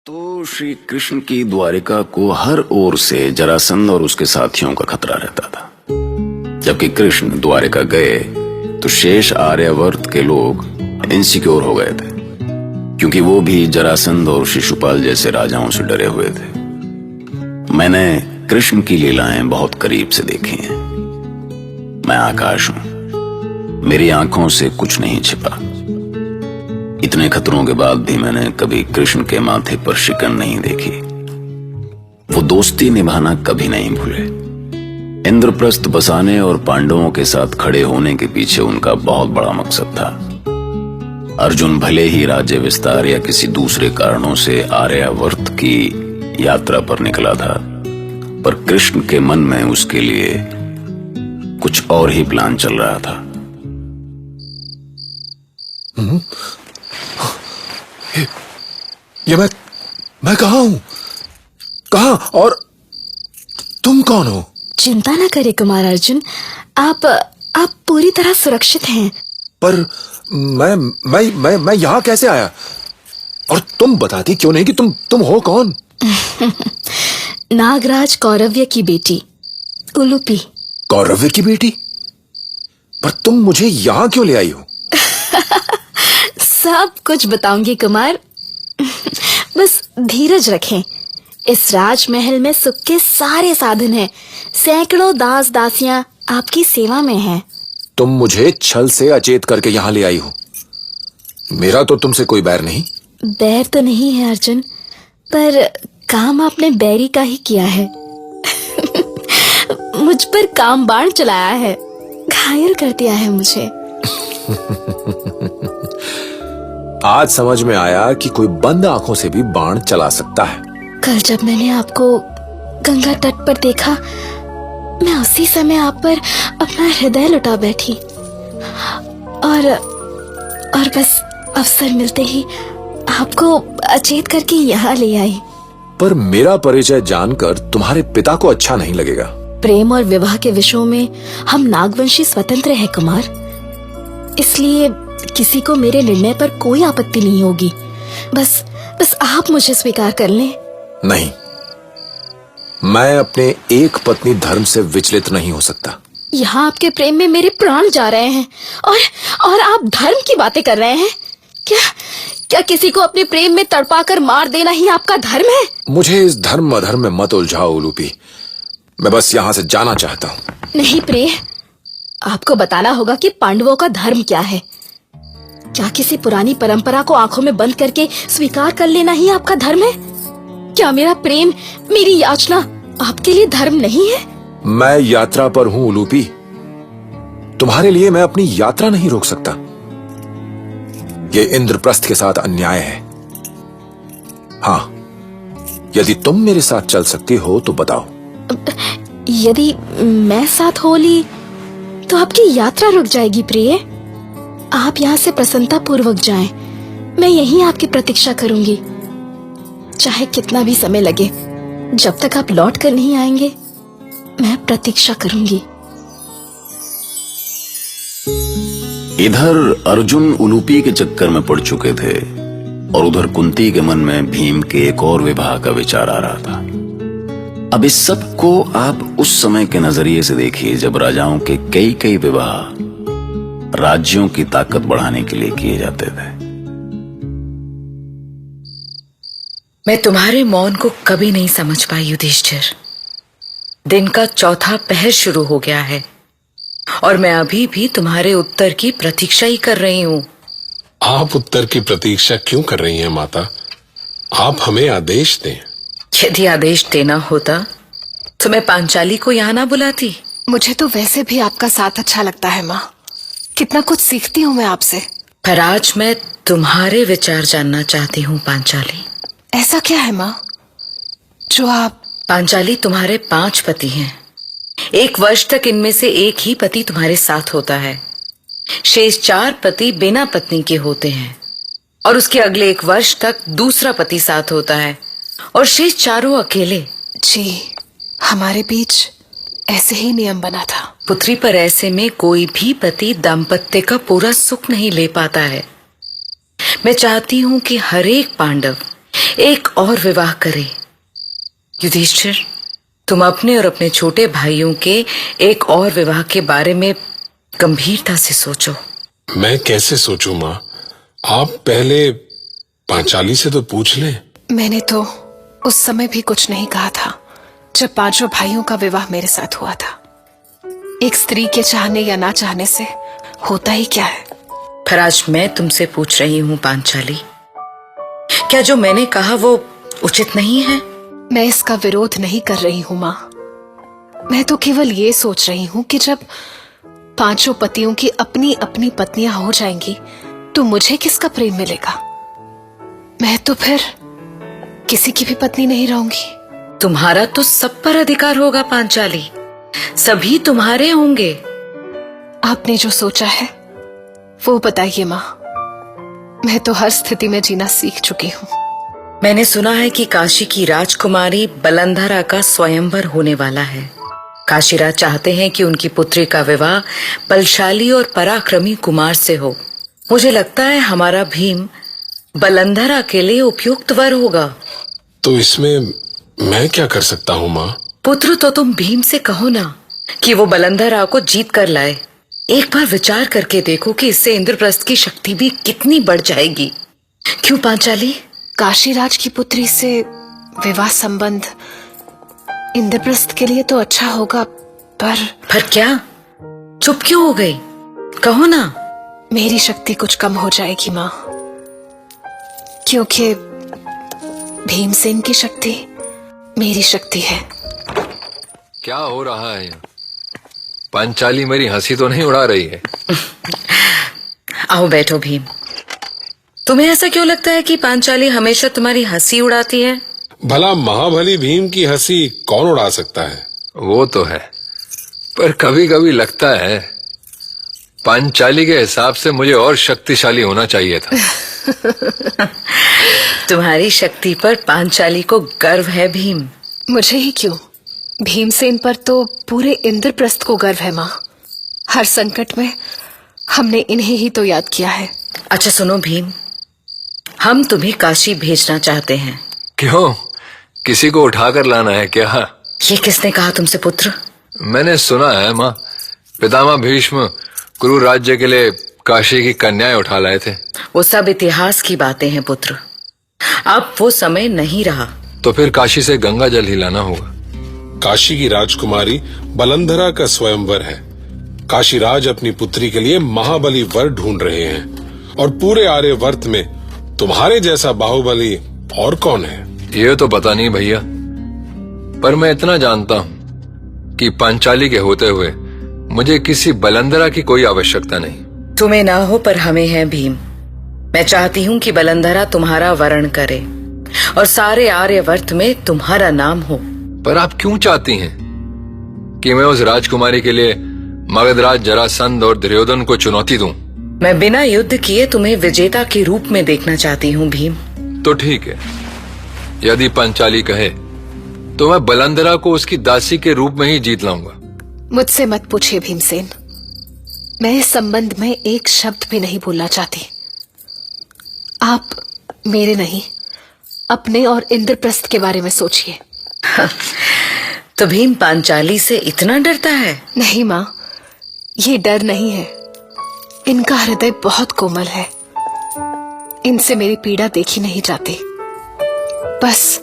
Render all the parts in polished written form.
तो श्री कृष्ण की द्वारिका को हर ओर से जरासंध और उसके साथियों का खतरा रहता था। जबकि कृष्ण द्वारिका गए तो शेष आर्यावर्त के लोग इनसिक्योर हो गए थे, क्योंकि वो भी जरासंध और शिशुपाल जैसे राजाओं से डरे हुए थे। मैंने कृष्ण की लीलाएं बहुत करीब से देखी हैं। मैं आकाश हूं, मेरी आंखों से कुछ नहीं छिपा। इतने खतरों के बाद भी मैंने कभी कृष्ण के माथे पर शिकन नहीं देखी। वो दोस्ती निभाना कभी नहीं भूले। इंद्रप्रस्थ बसाने और पांडवों के साथ खड़े होने के पीछे उनका बहुत बड़ा मकसद था। अर्जुन भले ही राज्य विस्तार या किसी दूसरे कारणों से आर्यावर्त की यात्रा पर निकला था, पर कृष्ण के मन में उसके लिए कुछ और ही प्लान चल रहा था। ये मैं कहा हूं? कहा? और तुम कौन हो? चिंता न करे कुमार अर्जुन, आप पूरी तरह सुरक्षित हैं। पर मैं यहां कैसे आया? और तुम बताती क्यों नहीं कि तुम हो कौन? नागराज कौरव्य की बेटी उलूपी। कौरव्य की बेटी? पर तुम मुझे यहां क्यों ले आई हो? सब कुछ बताऊंगी कुमार, बस धीरज रखें। इस राजमहल में सुख के सारे साधन हैं। सैकड़ों दास दासियां आपकी सेवा में हैं। तुम मुझे छल से अचेत करके यहां ले आई हो। मेरा तो तुमसे कोई बैर नहीं। बैर तो नहीं है अर्जुन, पर काम आपने बैरी का ही किया है। मुझ पर काम बाण चलाया है, घायल कर दिया है मुझे। आज समझ में आया कि कोई बंद आंखों से भी बाण चला सकता है। कल जब मैंने आपको गंगा तट पर देखा, मैं उसी समय आप पर अपना हृदय लुटा बैठी और बस अवसर मिलते ही आपको अचेत करके यहाँ ले आई। पर मेरा परिचय जानकर तुम्हारे पिता को अच्छा नहीं लगेगा। प्रेम और विवाह के विषयों में हम नागवंशी स्वतंत्र हैं कुमार, इसलिए किसी को मेरे निर्णय पर कोई आपत्ति नहीं होगी। बस आप मुझे स्वीकार कर लें। नहीं, मैं अपने एक पत्नी धर्म से विचलित नहीं हो सकता। यहाँ आपके प्रेम में मेरे प्राण जा रहे हैं और आप धर्म की बातें कर रहे हैं। क्या किसी को अपने प्रेम में तड़पाकर मार देना ही आपका धर्म है? मुझे इस धर्म अधर्म में मत उलझाओ उलूपी। मैं बस यहाँ से जाना चाहता हूँ। नहीं प्रिय, आपको बताना होगा कि पांडवों का धर्म क्या है। क्या किसी पुरानी परंपरा को आंखों में बंद करके स्वीकार कर लेना ही आपका धर्म है? क्या मेरा प्रेम, मेरी याचना आपके लिए धर्म नहीं है? मैं यात्रा पर हूँ उलूपी। तुम्हारे लिए मैं अपनी यात्रा नहीं रोक सकता। ये इंद्रप्रस्थ के साथ अन्याय है। हाँ, यदि तुम मेरे साथ चल सकती हो तो बताओ। यदि मैं साथ हो ली तो आपकी यात्रा रुक जाएगी प्रिय। आप यहाँ से प्रसन्नता पूर्वक जाएं। मैं यहीं आपकी प्रतीक्षा करूंगी, चाहे कितना भी समय लगे। जब तक आप लौट कर नहीं आएंगे, मैं प्रतीक्षा करूंगी। इधर अर्जुन उलूपी के चक्कर में पड़ चुके थे और उधर कुंती के मन में भीम के एक और विवाह का विचार आ रहा था। अब इस सब को आप उस समय के नजरिए से देखिए जब राजाओं के कई विवाह राज्यों की ताकत बढ़ाने के लिए किए जाते थे। मैं तुम्हारे मौन को कभी नहीं समझ पाई युधिष्ठिर। दिन का चौथा पहर शुरू हो गया है और मैं अभी भी तुम्हारे उत्तर की प्रतीक्षा ही कर रही हूँ। आप उत्तर की प्रतीक्षा क्यों कर रही हैं माता? आप हमें आदेश दें। यदि आदेश देना होता तो मैं पांचाली को यहाँ ना बुलाती। मुझे तो वैसे भी आपका साथ अच्छा लगता है माँ। कितना कुछ सीखती हूँ मैं आपसे। पर आज मैं तुम्हारे विचार जानना चाहती हूँ पांचाली। ऐसा क्या है माँ जो आप? पांचाली, तुम्हारे 5 पति हैं। 1 वर्ष तक इनमें से एक ही पति तुम्हारे साथ होता है। शेष 4 पति बिना पत्नी के होते हैं और उसके अगले 1 वर्ष तक दूसरा पति साथ होता है और शेष 4 अकेले। जी, हमारे बीच ऐसे ही नियम बना था। पुत्री, पर ऐसे में कोई भी पति दाम्पत्य का पूरा सुख नहीं ले पाता है। मैं चाहती हूँ कि हर एक पांडव एक और विवाह करे। युधिष्ठिर, तुम अपने और अपने छोटे भाइयों के एक और विवाह के बारे में गंभीरता से सोचो। मैं कैसे सोचूं माँ? आप पहले पांचाली से तो पूछ लें। मैंने तो उस समय भी कुछ नहीं कहा था जब पांचों भाइयों का विवाह मेरे साथ हुआ था। एक स्त्री के चाहने या ना चाहने से होता ही क्या है। पर आज मैं तुमसे पूछ रही हूँ पांचाली, क्या जो मैंने कहा वो उचित नहीं है? मैं इसका विरोध नहीं कर रही हूँ माँ। मैं तो केवल ये सोच रही हूँ कि जब पांचों पतियों की अपनी अपनी पत्नियां हो जाएंगी तो मुझे किसका प्रेम मिलेगा? मैं तो फिर किसी की भी पत्नी नहीं रहूंगी। तुम्हारा तो सब पर अधिकार होगा पांचाली, सभी तुम्हारे होंगे। आपने जो सोचा है वो बताइए माँ। मैं तो हर स्थिति में जीना सीख चुकी हूँ। मैंने सुना है कि काशी की राजकुमारी बलंधरा का स्वयंवर होने वाला है। काशीराज चाहते हैं कि उनकी पुत्री का विवाह बलशाली और पराक्रमी कुमार से हो। मुझे लगता है हमारा भीम बलंधरा के लिए उपयुक्त वर होगा। तो इसमें मैं क्या कर सकता हूँ माँ? पुत्र, तो तुम भीम से कहो ना कि वो बलंधरा को जीत कर लाए। एक बार विचार करके देखो कि इससे इंद्रप्रस्थ की शक्ति भी कितनी बढ़ जाएगी। क्यों पांचाली? काशीराज की पुत्री से विवाह संबंध इंद्रप्रस्थ के लिए तो अच्छा होगा, पर क्या? चुप क्यों हो गई? कहो ना। मेरी शक्ति कुछ कम हो जाएगी माँ, क्योंकि भीमसेन की शक्ति मेरी शक्ति है। क्या हो रहा है? पांचाली मेरी हंसी तो नहीं उड़ा रही है? आओ बैठो भीम। तुम्हें ऐसा क्यों लगता है कि पांचाली हमेशा तुम्हारी हंसी उड़ाती है? भला महाबली भीम की हंसी कौन उड़ा सकता है? वो तो है, पर कभी कभी लगता है पांचाली के हिसाब से मुझे और शक्तिशाली होना चाहिए था। तुम्हारी शक्ति पर पांचाली को गर्व है भीम। मुझे ही क्यों, भीमसेन पर तो पूरे इंद्रप्रस्थ को गर्व है माँ। हर संकट में हमने इन्हें ही तो याद किया है। अच्छा सुनो भीम, हम तुम्हें काशी भेजना चाहते हैं। क्यों? किसी को उठाकर लाना है क्या? ये किसने कहा तुमसे पुत्र? मैंने सुना है माँ, पितामह भीष्म कुरु राज्य के लिए काशी की कन्याएं उठा लाए थे। वो सब इतिहास की बातें हैं पुत्र, अब वो समय नहीं रहा। तो फिर काशी से गंगा जल ही लाना होगा। काशी की राजकुमारी बलंधरा का स्वयंवर है। काशीराज अपनी पुत्री के लिए महाबली वर ढूंढ रहे हैं और पूरे आर्यवर्त में तुम्हारे जैसा बाहुबली और कौन है? ये तो पता नहीं भैया, पर मैं इतना जानता हूँ कि पांचाली के होते हुए मुझे किसी बलंधरा की कोई आवश्यकता नहीं। तुम्हें ना हो पर हमें है भीम। मैं चाहती हूँ कि बलंधरा तुम्हारा वरण करे और सारे आर्यवर्त में तुम्हारा नाम हो। पर आप क्यों चाहती हैं कि मैं उस राजकुमारी के लिए मगधराज जरासंध और दुर्योधन को चुनौती दूं? मैं बिना युद्ध किए तुम्हें विजेता के रूप में देखना चाहती हूँ भीम। तो ठीक है, यदि पांचाली कहे तो मैं बलंधरा को उसकी दासी के रूप में ही जीत लाऊंगा। मुझसे मत पूछिए भीमसेन, मैं इस संबंध में एक शब्द भी नहीं बोलना चाहती। आप मेरे नहीं, अपने और इंद्रप्रस्थ के बारे में सोचिए। तो भीम पांचाली से इतना डरता है? नहीं माँ, ये डर नहीं है। इनका हृदय बहुत कोमल है। इनसे मेरी पीड़ा देखी नहीं जाती, बस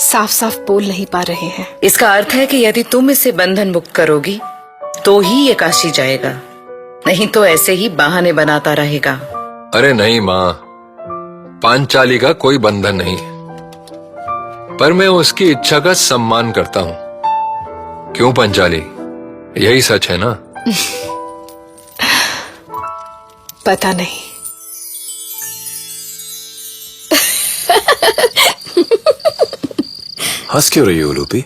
साफ साफ बोल नहीं पा रहे हैं। इसका अर्थ है कि यदि तुम इसे बंधन मुक्त करोगी तो ही ये काशी जाएगा, नहीं तो ऐसे ही बहाने बनाता रहेगा। अरे नहीं माँ, पांचाली का कोई बंधन नहीं है, पर मैं उसकी इच्छा का सम्मान करता हूँ। क्यों पांचाली, यही सच है ना? पता नहीं। हंस क्यों रही हो लूपी?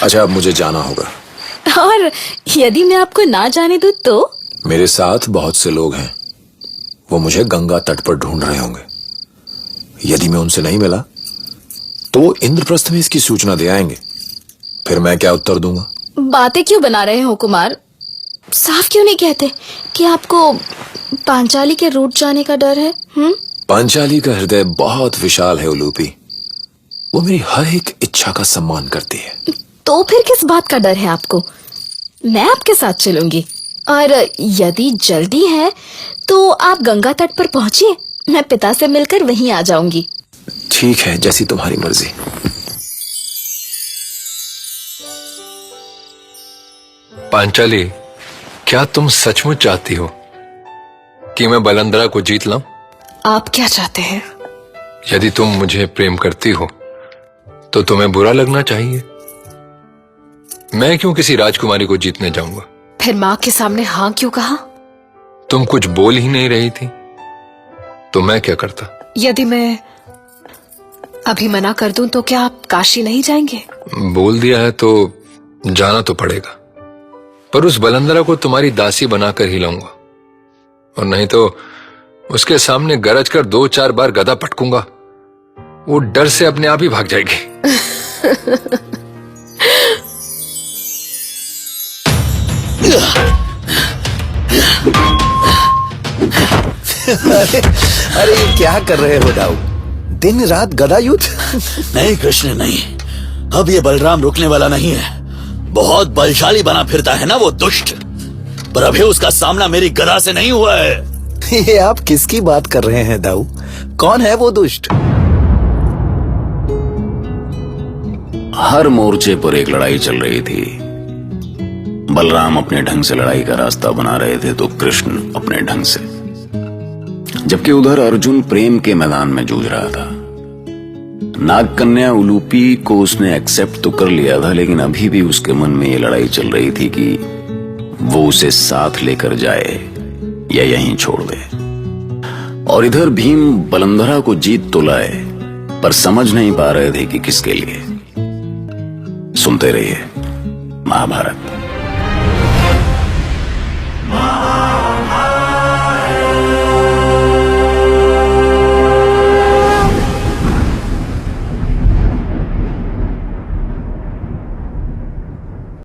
अच्छा, अब मुझे जाना होगा। और यदि मैं आपको ना जाने दूं तो? मेरे साथ बहुत से लोग हैं, वो मुझे गंगा तट पर ढूंढ रहे होंगे। यदि मैं उनसे नहीं मिला तो वो इंद्रप्रस्थ में इसकी सूचना दे आएंगे। फिर मैं क्या उत्तर दूंगा? बातें क्यों बना रहे हो कुमार? साफ क्यों नहीं कहते कि आपको पांचाली के रूठ जाने का डर है? पांचाली का हृदय बहुत विशाल है उलूपी। वो मेरी हर एक इच्छा का सम्मान करती है। तो फिर किस बात का डर है आपको? मैं आपके साथ चलूंगी, और यदि जल्दी है तो आप गंगा तट पर पहुंचिए, मैं पिता से मिलकर वहीं आ जाऊंगी। ठीक है, जैसी तुम्हारी मर्जी। पांचाली, क्या तुम सचमुच चाहती हो कि मैं बलंदरा को जीत लाऊं? आप क्या चाहते हैं? यदि तुम मुझे प्रेम करती हो तो तुम्हें बुरा लगना चाहिए। मैं क्यों किसी राजकुमारी को जीतने जाऊंगा? फिर माँ के सामने हाँ क्यों कहा? तुम कुछ बोल ही नहीं रही थी, तो मैं क्या करता? यदि मैं अभी मना कर दूं तो क्या आप काशी नहीं जाएंगे? बोल दिया है तो जाना तो पड़ेगा, पर उस बलंदरा को तुम्हारी दासी बनाकर ही लाऊंगा, और नहीं तो उसके सामने गरज कर 2-4 बार गदा पटकूंगा। वो डर से अपने आप ही भाग जाएगी। अरे ये क्या कर रहे हो दाऊ? दिन रात गदा युद्ध? नहीं कृष्ण नहीं, अब ये बलराम रुकने वाला नहीं है। बहुत बलशाली बना फिरता है ना वो दुष्ट, पर अभी उसका सामना मेरी गदा से नहीं हुआ है। ये आप किसकी बात कर रहे हैं दाऊ? कौन है वो दुष्ट? हर मोर्चे पर एक लड़ाई चल रही थी। बलराम अपने ढंग से लड़ाई का रास्ता बना रहे थे तो कृष्ण अपने ढंग से, जबकि उधर अर्जुन प्रेम के मैदान में जूझ रहा था। नागकन्या उलूपी को उसने एक्सेप्ट तो कर लिया था, लेकिन अभी भी उसके मन में ये लड़ाई चल रही थी कि वो उसे साथ लेकर जाए या यहीं छोड़ दे। और इधर भीम बलंदरा को जीत तो लाए, पर समझ नहीं पा रहे थे कि किसके लिए। सुनते रहिए महाभारत।